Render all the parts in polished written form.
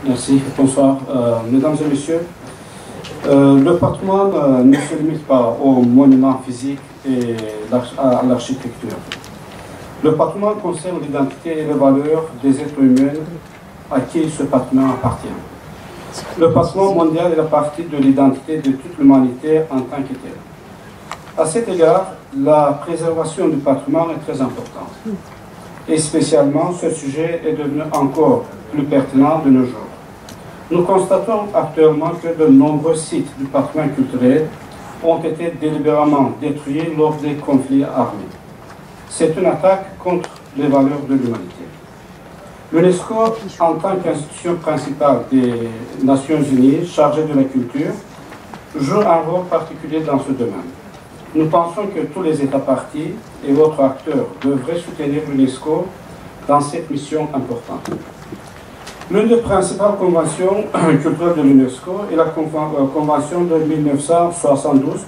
Merci, bonsoir. Mesdames et messieurs, le patrimoine ne se limite pas aux monuments physiques et à l'architecture. Le patrimoine concerne l'identité et les valeurs des êtres humains à qui ce patrimoine appartient. Le patrimoine mondial est la partie de l'identité de toute l'humanité en tant que telle. À cet égard, la préservation du patrimoine est très importante. Et spécialement, ce sujet est devenu encore plus pertinent de nos jours. Nous constatons actuellement que de nombreux sites du patrimoine culturel ont été délibérément détruits lors des conflits armés. C'est une attaque contre les valeurs de l'humanité. L'UNESCO, en tant qu'institution principale des Nations Unies chargée de la culture, joue un rôle particulier dans ce domaine. Nous pensons que tous les États partis et autres acteurs devraient soutenir l'UNESCO dans cette mission importante. L'une des principales conventions culturelles de l'UNESCO est la Convention de 1972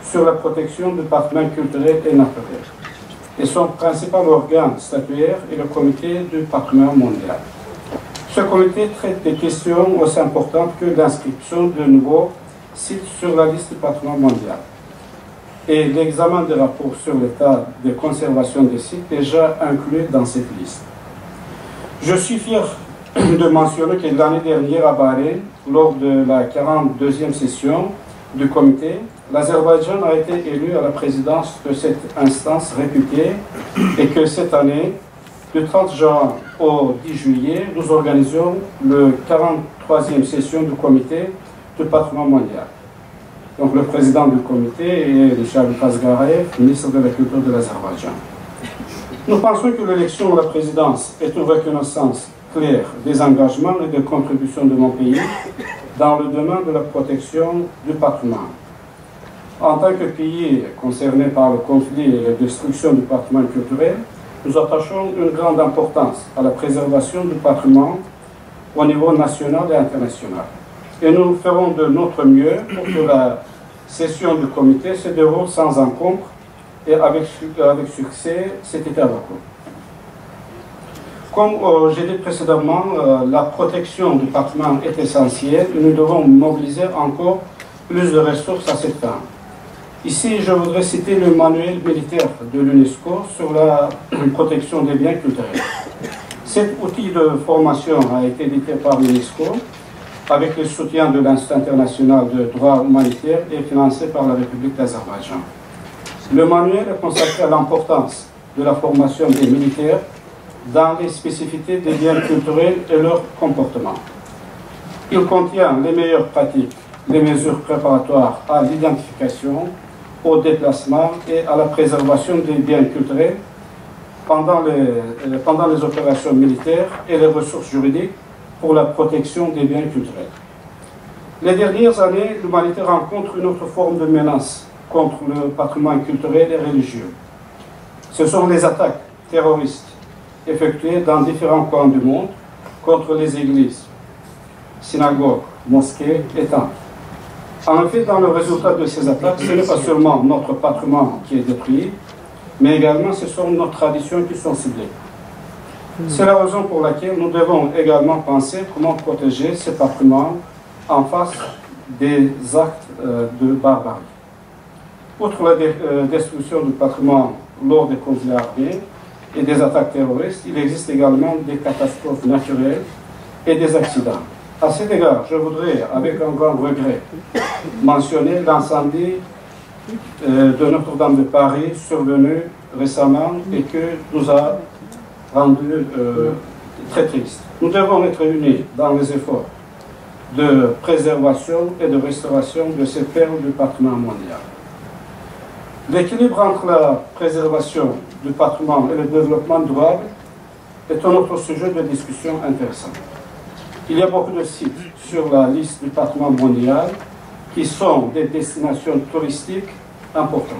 sur la protection du patrimoine culturel et naturel. Et son principal organe statuaire est le Comité du patrimoine mondial. Ce comité traite des questions aussi importantes que l'inscription de nouveaux sites sur la liste du patrimoine mondial et l'examen des rapports sur l'état de conservation des sites déjà inclus dans cette liste. Je suis fier de mentionner que l'année dernière à Bahreïn, lors de la 42e session du comité, l'Azerbaïdjan a été élu à la présidence de cette instance réputée et que cette année, du 30 juin au 10 juillet, nous organisons le 43e session du comité du patrimoine mondial. Donc le président du comité est Richard Kazgarev, ministre de la Culture de l'Azerbaïdjan. Nous pensons que l'élection de la présidence est une reconnaissance claire des engagements et des contributions de mon pays dans le domaine de la protection du patrimoine. En tant que pays concerné par le conflit et la destruction du patrimoine culturel, nous attachons une grande importance à la préservation du patrimoine au niveau national et international. Et nous ferons de notre mieux pour que la session du comité se déroule sans encombre et avec succès cet été à Bakou. Comme j'ai dit précédemment, la protection du patrimoine est essentielle et nous devons mobiliser encore plus de ressources à cette fin. Ici, je voudrais citer le manuel militaire de l'UNESCO sur la protection des biens culturels. Cet outil de formation a été édité par l'UNESCO avec le soutien de l'Institut international de droit humanitaire et financé par la République d'Azerbaïdjan. Le manuel est consacré à l'importance de la formation des militaires dans les spécificités des biens culturels et leur comportement. Il contient les meilleures pratiques, les mesures préparatoires à l'identification, au déplacement et à la préservation des biens culturels pendant les opérations militaires et les ressources juridiques pour la protection des biens culturels. Les dernières années, l'humanité rencontre une autre forme de menace contre le patrimoine culturel et religieux. Ce sont les attaques terroristes effectuées dans différents coins du monde contre les églises, synagogues, mosquées et temples. En effet, dans le résultat de ces attaques, ce n'est pas seulement notre patrimoine qui est détruit, mais également ce sont nos traditions qui sont ciblées. C'est la raison pour laquelle nous devons également penser comment protéger ce patrimoine en face des actes de barbarie. Outre la destruction du patrimoine lors des conflits armés et des attaques terroristes, il existe également des catastrophes naturelles et des accidents. À cet égard, je voudrais, avec un grand regret, mentionner l'incendie de Notre-Dame de Paris survenu récemment et que nous a rendu très triste. Nous devons être unis dans les efforts de préservation et de restauration de ces perles du patrimoine mondial. L'équilibre entre la préservation du patrimoine et le développement durable est un autre sujet de discussion intéressant. Il y a beaucoup de sites sur la liste du patrimoine mondial qui sont des destinations touristiques importantes.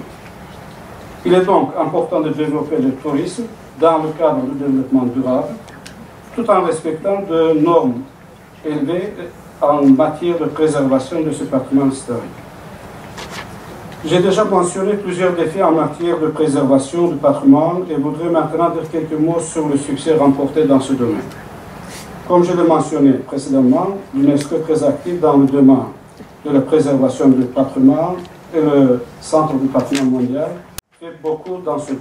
Il est donc important de développer le tourisme dans le cadre du développement durable, tout en respectant de normes élevées en matière de préservation de ce patrimoine historique. J'ai déjà mentionné plusieurs défis en matière de préservation du patrimoine et voudrais maintenant dire quelques mots sur le succès remporté dans ce domaine. Comme je l'ai mentionné précédemment, l'UNESCO est très active dans le domaine de la préservation du patrimoine et le Centre du patrimoine mondial fait beaucoup dans ce but.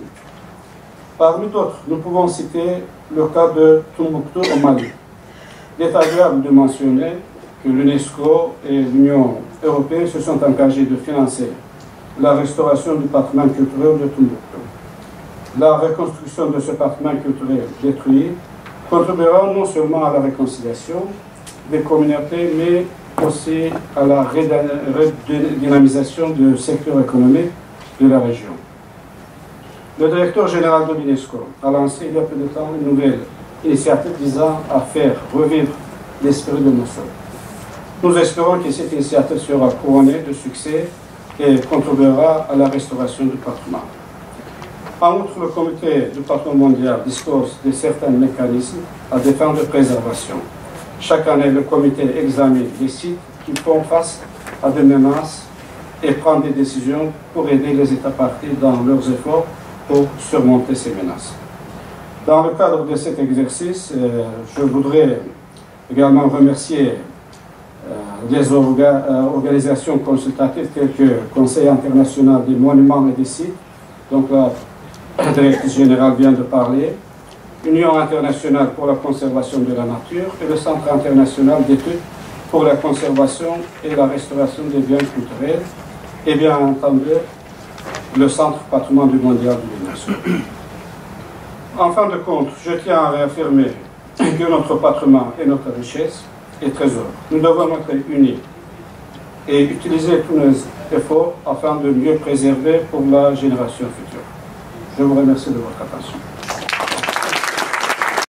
Parmi d'autres, nous pouvons citer le cas de Tombouctou au Mali. Il est agréable de mentionner que l'UNESCO et l'Union européenne se sont engagés de financer la restauration du patrimoine culturel de Tombouctou. La reconstruction de ce patrimoine culturel détruit contribuera non seulement à la réconciliation des communautés, mais aussi à la redynamisation du secteur économique de la région. Le directeur général de l'UNESCO a lancé il y a peu de temps une nouvelle initiative visant à faire revivre l'esprit de Mossoul. Nous espérons que cette initiative sera couronnée de succès et contribuera à la restauration du patrimoine. En outre, le Comité du patrimoine mondial dispose de certains mécanismes à des fins de préservation. Chaque année, le comité examine les sites qui font face à des menaces et prend des décisions pour aider les États parties dans leurs efforts pour surmonter ces menaces. Dans le cadre de cet exercice, je voudrais également remercier des organisations consultatives telles que le Conseil international des monuments et des sites, donc la directrice générale vient de parler, l'Union internationale pour la conservation de la nature et le Centre international d'études pour la conservation et la restauration des biens culturels, et bien entendu le Centre patrimoine du mondial de l'UNESCO. En fin de compte, je tiens à réaffirmer que notre patrimoine et notre richesse est trésor. Nous devons être unis et utiliser tous nos efforts afin de mieux préserver pour la génération future. Je vous remercie de votre attention.